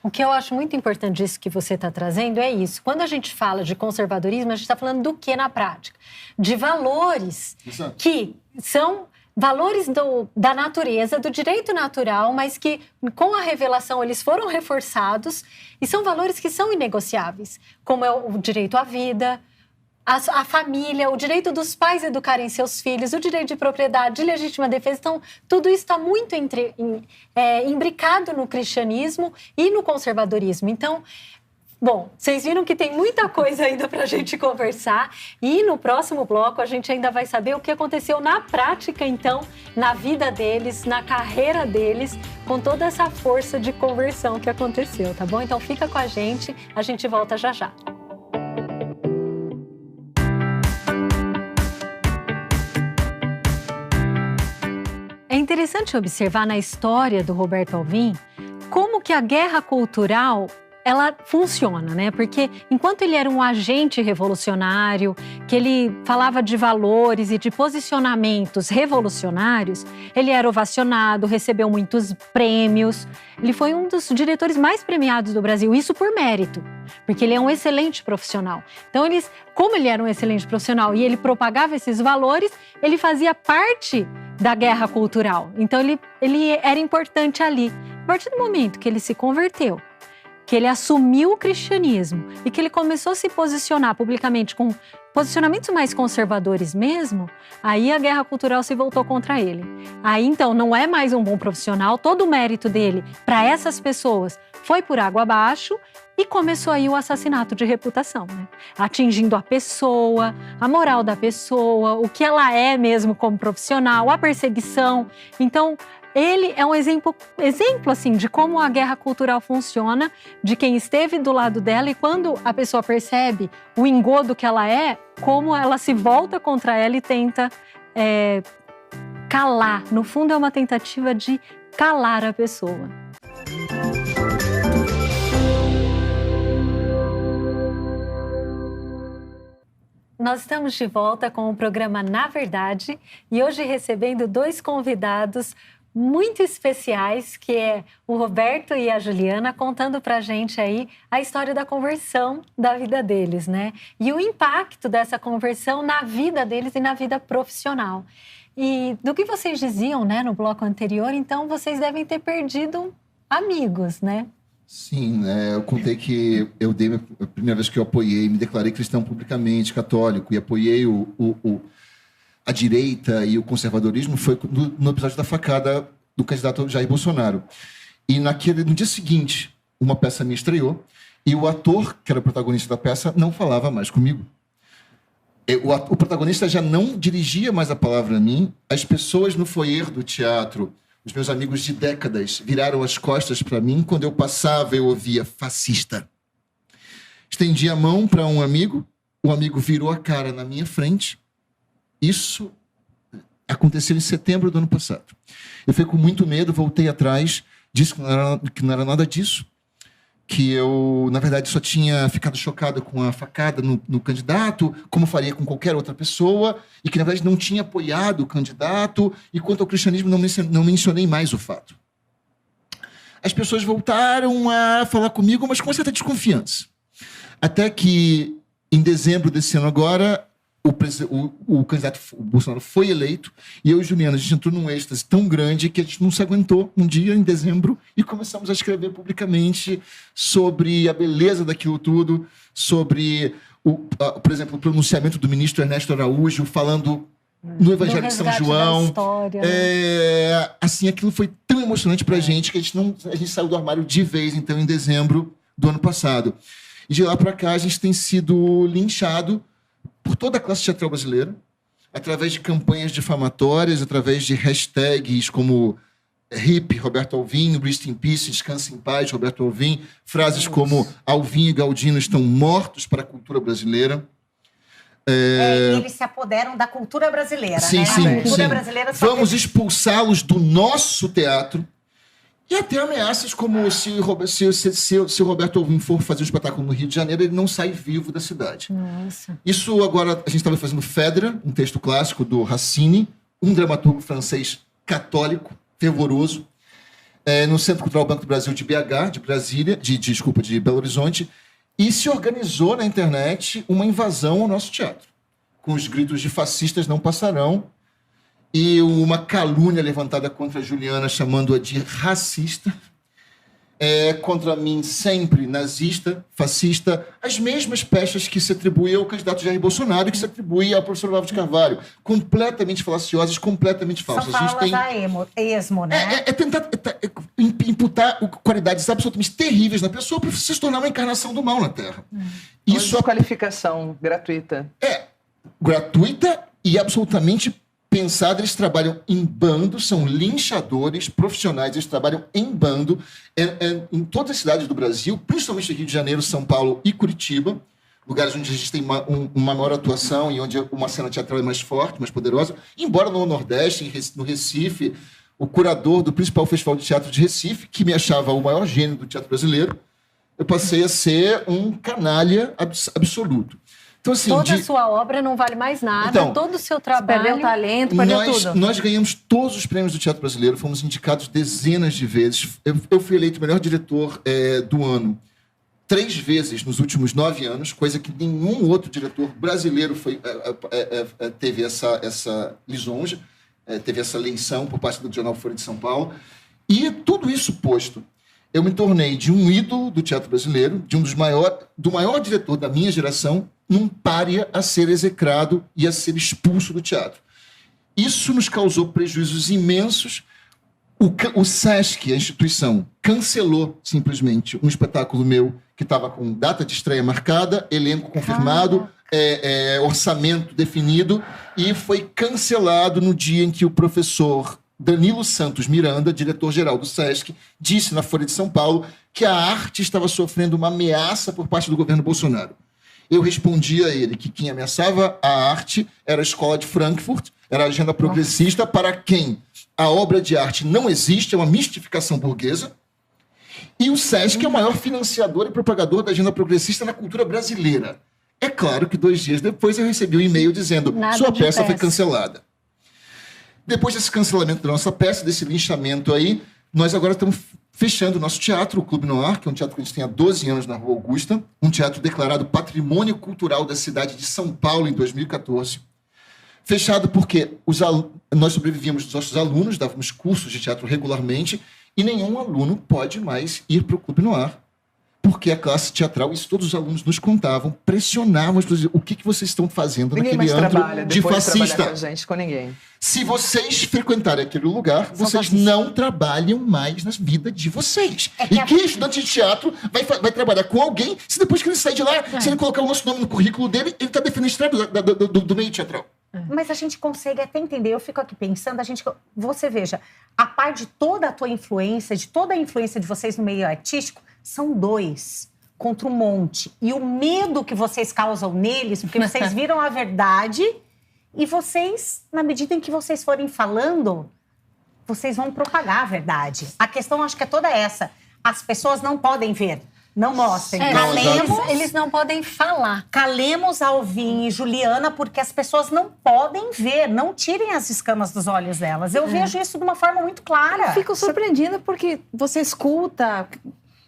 O que eu acho muito importante disso que você está trazendo é isso. Quando a gente fala de conservadorismo, a gente está falando do que na prática? De valores que são valores da natureza, do direito natural, mas que com a revelação eles foram reforçados e são valores que são inegociáveis, como é o direito à vida, a família, o direito dos pais educarem seus filhos, o direito de propriedade, de legítima defesa. Então, tudo isso está muito imbricado no cristianismo e no conservadorismo. Então, bom, vocês viram que tem muita coisa ainda para a gente conversar e no próximo bloco a gente ainda vai saber o que aconteceu na prática, então, na vida deles, na carreira deles, com toda essa força de conversão que aconteceu, tá bom? Então, fica com a gente volta já já. É interessante observar na história do Roberto Alvim como que a guerra cultural ela funciona, né? Porque enquanto ele era um agente revolucionário, que ele falava de valores e de posicionamentos revolucionários, ele era ovacionado, recebeu muitos prêmios. Ele foi um dos diretores mais premiados do Brasil, isso por mérito, porque ele é um excelente profissional. Então, como ele era um excelente profissional e ele propagava esses valores, ele fazia parte da guerra cultural. Então, ele era importante ali. A partir do momento que ele se converteu, que ele assumiu o cristianismo e que ele começou a se posicionar publicamente com posicionamentos mais conservadores mesmo, aí a guerra cultural se voltou contra ele. Aí, então, não é mais um bom profissional, todo o mérito dele para essas pessoas foi por água abaixo e começou aí o assassinato de reputação, né? Atingindo a pessoa, a moral da pessoa, o que ela é mesmo como profissional, a perseguição. Então, ele é um exemplo assim, de como a guerra cultural funciona, de quem esteve do lado dela e quando a pessoa percebe o engodo que ela é, como ela se volta contra ela e tenta calar. No fundo, é uma tentativa de calar a pessoa. Nós estamos de volta com o programa Na Verdade e hoje recebendo dois convidados muito especiais, que é o Roberto e a Juliana, contando pra gente aí a história da conversão da vida deles, né? E o impacto dessa conversão na vida deles e na vida profissional. E do que vocês diziam, né, no bloco anterior, então vocês devem ter perdido amigos, né? Sim, eu contei que eu dei a primeira vez que eu apoiei, me declarei cristão publicamente, católico, e apoiei a direita e o conservadorismo foi no episódio da facada do candidato Jair Bolsonaro. E no dia seguinte, uma peça me estreou e o ator, que era o protagonista da peça, não falava mais comigo. O protagonista já não dirigia mais a palavra a mim, as pessoas no foyer do teatro, os meus amigos de décadas, viraram as costas para mim. Quando eu passava, eu ouvia fascista. Estendi a mão para um amigo, o amigo virou a cara na minha frente. Isso aconteceu em setembro do ano passado. Eu fiquei com muito medo, voltei atrás, disse que não era nada disso, que eu, na verdade, só tinha ficado chocado com a facada no candidato, como faria com qualquer outra pessoa, e que, na verdade, não tinha apoiado o candidato, e quanto ao cristianismo, não mencionei mais o fato. As pessoas voltaram a falar comigo, mas com certa desconfiança. Até que, em dezembro desse ano agora, o candidato o Bolsonaro foi eleito, e eu e Juliana, a gente entrou num êxtase tão grande que a gente não se aguentou um dia, em dezembro, e começamos a escrever publicamente sobre a beleza daquilo tudo, sobre, por exemplo, o pronunciamento do ministro Ernesto Araújo falando no Evangelho de São João. História, assim, aquilo foi tão emocionante pra gente que a gente saiu do armário de vez, então, em dezembro do ano passado. E de lá para cá, a gente tem sido linchado por toda a classe teatral brasileira, através de campanhas difamatórias, através de hashtags como HIP, Roberto Alvim, Rest in Peace, Descanse em Paz, Roberto Alvim, frases como Alvim e Galdino estão mortos para a cultura brasileira. E eles se apoderam da cultura brasileira, sim, né? Sim, a cultura sim. brasileira Vamos expulsá-los do nosso teatro. E até ameaças como se o Roberto Alvim for fazer um espetáculo no Rio de Janeiro, ele não sai vivo da cidade. Nossa. Isso agora, a gente estava fazendo Phèdre, um texto clássico do Racine, um dramaturgo francês católico, fervoroso, no Centro Cultural Banco do Brasil de BH, de Brasília, de Belo Horizonte, e se organizou na internet uma invasão ao nosso teatro, com os gritos de fascistas não passarão, e uma calúnia levantada contra a Juliana, chamando-a de racista, contra mim sempre nazista, fascista, as mesmas peças que se atribuem ao candidato Jair Bolsonaro e que se atribuem ao professor Olavo de Carvalho, completamente falaciosas, completamente falsas. São falas da esmo, né? Tentar imputar qualidades absolutamente terríveis na pessoa para se tornar uma encarnação do mal na Terra. Isso é qualificação gratuita. Gratuita e absolutamente pensada. Eles trabalham em bando, são linchadores profissionais, eles trabalham em bando em todas as cidades do Brasil, principalmente Rio de Janeiro, São Paulo e Curitiba, lugares onde a gente tem uma maior atuação e onde uma cena teatral é mais forte, mais poderosa, embora no Nordeste, no Recife, o curador do principal festival de teatro de Recife, que me achava o maior gênio do teatro brasileiro, eu passei a ser um canalha absoluto. Então, assim, toda a sua obra não vale mais nada, então, todo o seu trabalho... Perdeu o talento, perdeu tudo. Nós ganhamos todos os prêmios do teatro brasileiro, fomos indicados dezenas de vezes. Eu fui eleito o melhor diretor do ano 3 vezes nos últimos 9 anos, coisa que nenhum outro diretor brasileiro teve essa lisonja, teve essa eleição por parte do Jornal Folha de São Paulo. E tudo isso posto, eu me tornei de um ídolo do teatro brasileiro, do maior diretor da minha geração, num pária a ser execrado e a ser expulso do teatro. Isso nos causou prejuízos imensos. O SESC, a instituição, cancelou simplesmente um espetáculo meu que estava com data de estreia marcada, elenco confirmado, orçamento definido, e foi cancelado no dia em que o professor Danilo Santos Miranda, diretor-geral do SESC, disse na Folha de São Paulo que a arte estava sofrendo uma ameaça por parte do governo Bolsonaro. Eu respondi a ele que quem ameaçava a arte era a Escola de Frankfurt, era a agenda progressista, para quem a obra de arte não existe, é uma mistificação burguesa, e o SESC é o maior financiador e propagador da agenda progressista na cultura brasileira. É claro que 2 dias depois eu recebi um e-mail dizendo sua peça foi cancelada. Depois desse cancelamento da nossa peça, desse linchamento aí, nós agora estamos fechando o nosso teatro, o Clube Noir, que é um teatro que a gente tem há 12 anos na Rua Augusta, um teatro declarado Patrimônio Cultural da cidade de São Paulo em 2014. Fechado porque nós sobrevivíamos dos nossos alunos, dávamos cursos de teatro regularmente, e nenhum aluno pode mais ir para o Clube Noir, porque a classe teatral, isso todos os alunos nos contavam, pressionavam, o que vocês estão fazendo naquele antro de fascista? Com a gente, com ninguém. Se vocês frequentarem aquele lugar, vocês não trabalham mais na vida de vocês. E que estudante de teatro vai trabalhar com alguém se depois que ele sair de lá, se ele colocar o nosso nome no currículo dele, ele está defendendo a do meio teatral. Mas a gente consegue até entender, eu fico aqui pensando, você veja, a par de toda a tua influência, de toda a influência de vocês no meio artístico, são 2 contra um monte. E o medo que vocês causam neles, porque vocês viram a verdade e vocês, na medida em que vocês forem falando, vocês vão propagar a verdade. A questão, acho que é toda essa. As pessoas não podem ver, não mostrem. Eles não podem falar. Calemos Alvim e Juliana, porque as pessoas não podem ver, não tirem as escamas dos olhos delas. Eu vejo isso de uma forma muito clara. Eu fico surpreendida porque você escuta...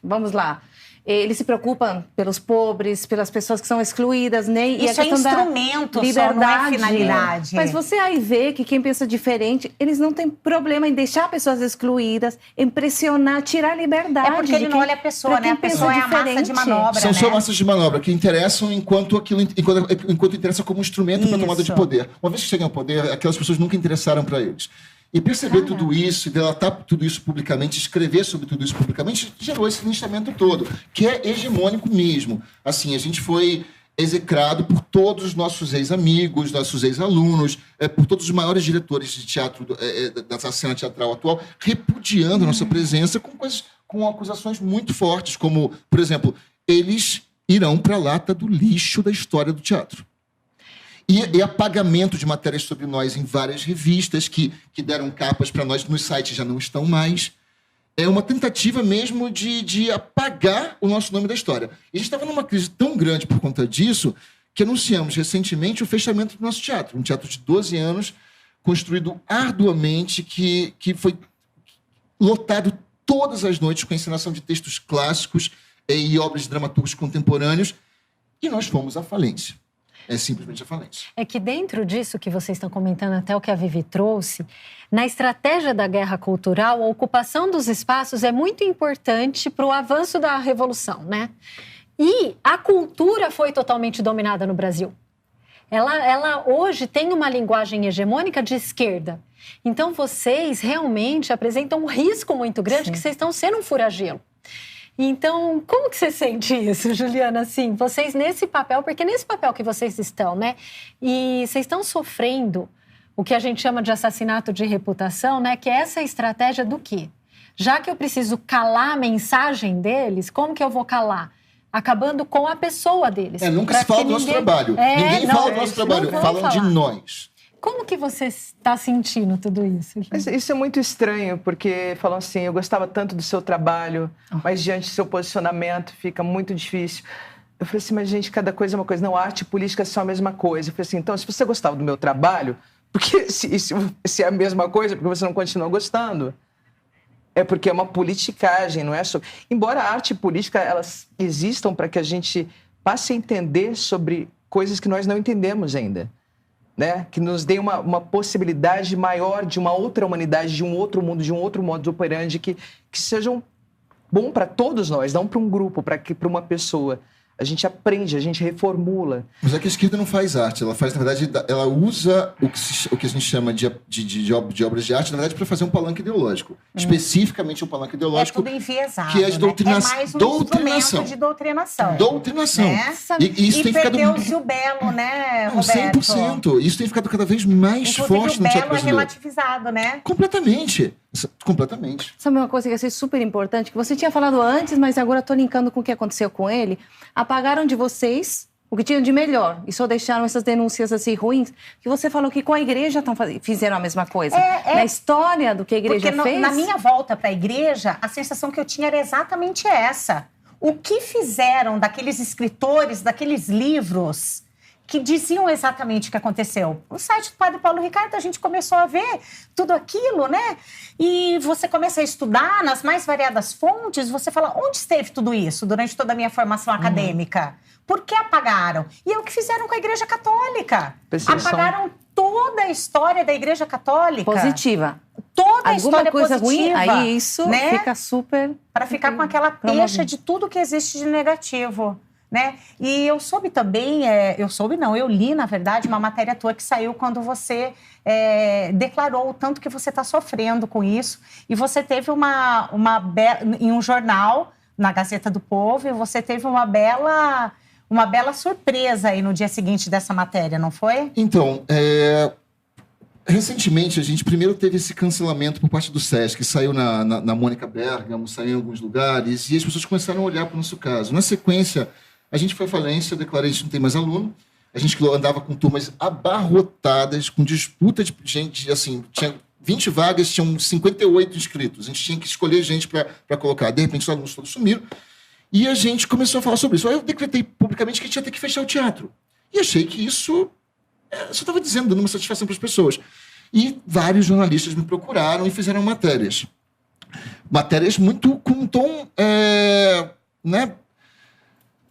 Vamos lá. Ele se preocupa pelos pobres, pelas pessoas que são excluídas, né? E isso a questão é instrumento, da liberdade, só não é finalidade. Mas você aí vê que quem pensa diferente, eles não têm problema em deixar pessoas excluídas, em pressionar, tirar a liberdade. É porque ele não olha a pessoa, né? A pessoa é a massa de manobra, São né? só massas de manobra que interessam enquanto interessa como instrumento para tomada de poder. Uma vez que chegam ao poder, aquelas pessoas nunca interessaram para eles. E perceber tudo isso, e delatar tudo isso publicamente, escrever sobre tudo isso publicamente, gerou esse linchamento todo, que é hegemônico mesmo. Assim, a gente foi execrado por todos os nossos ex-amigos, nossos ex-alunos, por todos os maiores diretores de teatro da cena teatral atual, repudiando a nossa presença com acusações muito fortes, como, por exemplo, eles irão para a lata do lixo da história do teatro. E apagamento de matérias sobre nós em várias revistas que deram capas para nós, nos sites já não estão mais. É uma tentativa mesmo de apagar o nosso nome da história. E a gente estava numa crise tão grande por conta disso que anunciamos recentemente o fechamento do nosso teatro. Um teatro de 12 anos, construído arduamente, que foi lotado todas as noites com a encenação de textos clássicos e obras de dramaturgos contemporâneos. E nós fomos à falência. É simplesmente a falência. É que dentro disso que vocês estão comentando, até o que a Vivi trouxe, na estratégia da guerra cultural, a ocupação dos espaços é muito importante para o avanço da revolução, né? E a cultura foi totalmente dominada no Brasil. Ela hoje tem uma linguagem hegemônica de esquerda. Então, vocês realmente apresentam um risco muito grande que vocês estão sendo um fura-gelo. Então, como que você sente isso, Juliana? Assim, vocês nesse papel, porque nesse papel que vocês estão, né? E vocês estão sofrendo o que a gente chama de assassinato de reputação, né? Que é essa estratégia do quê? Já que eu preciso calar a mensagem deles, como que eu vou calar? Acabando com a pessoa deles. Nunca se fala do nosso trabalho. Ninguém fala do nosso trabalho, falam de nós. Como que você está sentindo tudo isso? Mas isso é muito estranho, porque falam assim, eu gostava tanto do seu trabalho, mas diante do seu posicionamento fica muito difícil. Eu falei assim, mas gente, cada coisa é uma coisa. Não, arte e política são a mesma coisa. Eu falei assim, então, se você gostava do meu trabalho, porque se é a mesma coisa, porque você não continua gostando? É porque é uma politicagem, não é sobre... Embora a arte e política, elas existam para que a gente passe a entender sobre coisas que nós não entendemos ainda. Né? Que nos dê uma possibilidade maior de uma outra humanidade, de um outro mundo, de um outro modus operandi que sejam bom para todos nós, não para um grupo, para uma pessoa. A gente aprende, a gente reformula. Mas é que a esquerda não faz arte, ela faz, na verdade, ela usa o que a gente chama de obras de arte, na verdade, para fazer um palanque ideológico. Especificamente um palanque ideológico. É tudo enviesado, que é de doutrinação. É mais um instrumento de doutrinação. Doutrinação. Né? E perdeu-se o belo, né, Roberto? 100%. Isso tem ficado cada vez mais forte no teatro brasileiro. O belo é relativizado, né? Completamente. Sabe uma coisa que eu achei super importante, que você tinha falado antes, mas agora estou linkando com o que aconteceu com ele. Apagaram de vocês o que tinham de melhor e só deixaram essas denúncias assim ruins, que você falou que com a igreja fizeram a mesma coisa. Na história do que a igreja fez... Na minha volta para a igreja, a sensação que eu tinha era exatamente essa. O que fizeram daqueles escritores, daqueles livros... que diziam exatamente o que aconteceu. No site do Padre Paulo Ricardo, a gente começou a ver tudo aquilo, né? E você começa a estudar nas mais variadas fontes, você fala, onde esteve tudo isso durante toda a minha formação acadêmica? Por que apagaram? E é o que fizeram com a Igreja Católica. Apagaram toda a história da Igreja Católica. Positiva. Toda a história coisa positiva. Ruim, aí isso fica super... Para ficar com aquela pecha de tudo que existe de negativo. Né? E eu soube também, eu li, na verdade, uma matéria tua que saiu quando você declarou o tanto que você está sofrendo com isso. E você teve em um jornal, na Gazeta do Povo, e você teve uma bela surpresa aí no dia seguinte dessa matéria, não foi? Então, recentemente, a gente primeiro teve esse cancelamento por parte do SESC, saiu na Mônica Bergamo, saiu em alguns lugares, e as pessoas começaram a olhar para o nosso caso. Na sequência... A gente foi à falência, eu declarei que a gente não tem mais aluno. A gente andava com turmas abarrotadas, com disputa de gente, assim, tinha 20 vagas, tinham 58 inscritos. A gente tinha que escolher gente para colocar. De repente, os alunos todos sumiram. E a gente começou a falar sobre isso. Aí eu decretei publicamente que a gente ia ter que fechar o teatro. E achei que isso só estava dando uma satisfação para as pessoas. E vários jornalistas me procuraram e fizeram matérias. Matérias muito com um tom, né,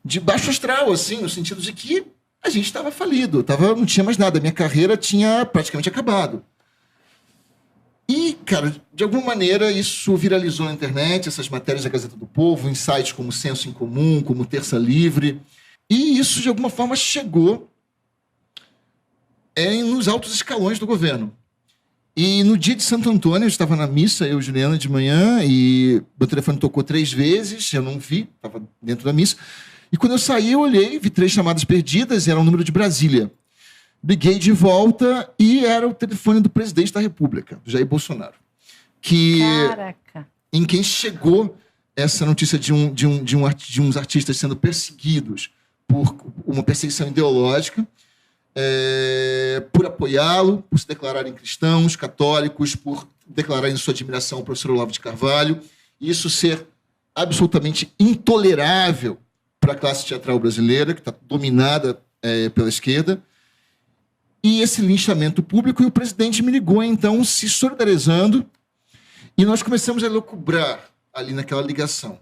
de baixo astral, assim, no sentido de que a gente estava falido, não tinha mais nada, a minha carreira tinha praticamente acabado. E, cara, de alguma maneira isso viralizou na internet, essas matérias da Gazeta do Povo, em sites como Senso em Comum, como Terça Livre, e isso de alguma forma chegou nos altos escalões do governo. E no dia de Santo Antônio, eu estava na missa, eu e Juliana, de manhã, e meu telefone tocou 3 vezes, eu não vi, estava dentro da missa. E quando eu saí, eu olhei, vi 3 chamadas perdidas, era um número de Brasília. Liguei de volta e era o telefone do presidente da República, do Jair Bolsonaro. Caraca. Em quem chegou essa notícia de uns artistas sendo perseguidos por uma perseguição ideológica, por apoiá-lo, por se declararem cristãos, católicos, por declararem sua admiração ao professor Olavo de Carvalho, e isso ser absolutamente intolerável para a classe teatral brasileira, que está dominada pela esquerda, e esse linchamento público, e o presidente me ligou, então, se solidarizando, e nós começamos a elucubrar ali naquela ligação,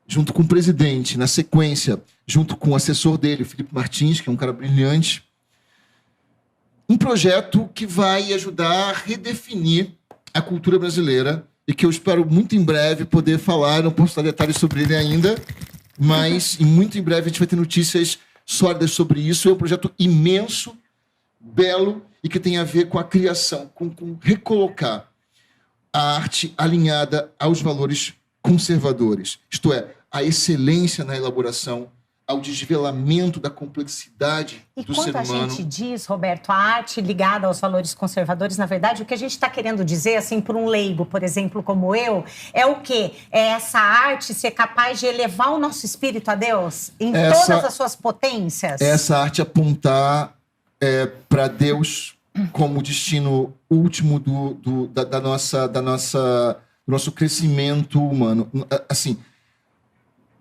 junto com o presidente, na sequência, junto com o assessor dele, o Felipe Martins, que é um cara brilhante, um projeto que vai ajudar a redefinir a cultura brasileira e que eu espero muito em breve poder falar, não posso dar detalhes sobre ele ainda, mas muito em breve a gente vai ter notícias sólidas sobre isso. É um projeto imenso, belo e que tem a ver com a criação, com recolocar a arte alinhada aos valores conservadores, isto é, a excelência na elaboração, ao desvelamento da complexidade do ser humano. E quando a gente diz, Roberto, a arte ligada aos valores conservadores, na verdade, o que a gente está querendo dizer, assim, por um leigo, por exemplo, como eu, é o quê? É essa arte ser capaz de elevar o nosso espírito a Deus em todas as suas potências? Essa arte apontar para Deus como destino último do nosso crescimento humano. Assim,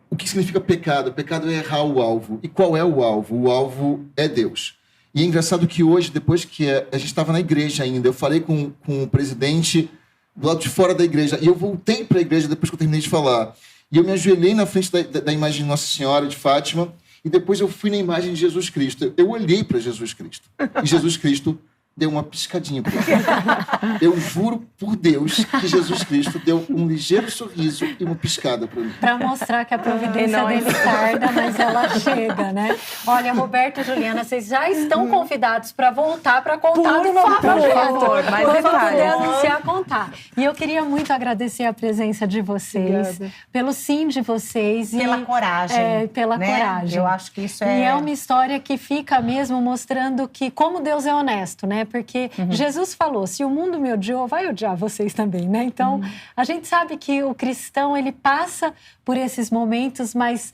o que significa pecado? Pecado é errar o alvo. E qual é o alvo? O alvo é Deus. E é engraçado que hoje, depois que a gente estava na igreja ainda, eu falei com o presidente do lado de fora da igreja, e eu voltei para a igreja depois que eu terminei de falar. E eu me ajoelhei na frente da imagem de Nossa Senhora de Fátima, e depois eu fui na imagem de Jesus Cristo. Eu olhei para Jesus Cristo. E Jesus Cristo deu uma piscadinha para mim. Eu juro por Deus que Jesus Cristo deu um ligeiro sorriso e uma piscada para mim. Para mostrar que a providência dele tarda, mas ela chega, né? Olha, Roberto e Juliana, vocês já estão convidados para voltar para contar do novo projeto. Por favor, mais quando detalhes. puder anunciar, contar. E eu queria muito agradecer a presença de vocês, Obrigada. Pelo sim de vocês. Pela coragem. Pela né? coragem. Eu acho que isso E é uma história que fica mesmo mostrando que como Deus é honesto, né? Porque Jesus falou, se o mundo me odiou, vai odiar vocês também, né? Então, a gente sabe que o cristão, ele passa por esses momentos, mas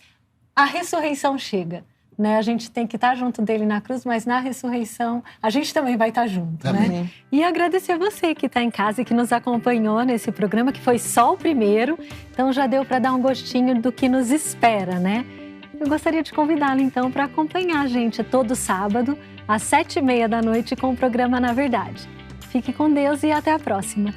a ressurreição chega, né? A gente tem que estar junto dele na cruz, mas na ressurreição a gente também vai estar junto, Amém. né? E agradecer você que está em casa e que nos acompanhou nesse programa, que foi só o primeiro, então já deu para dar um gostinho do que nos espera, né? Eu gostaria de convidá-lo, então, para acompanhar a gente todo sábado, às 7h30 da noite, com o programa Na Verdade. Fique com Deus e até a próxima.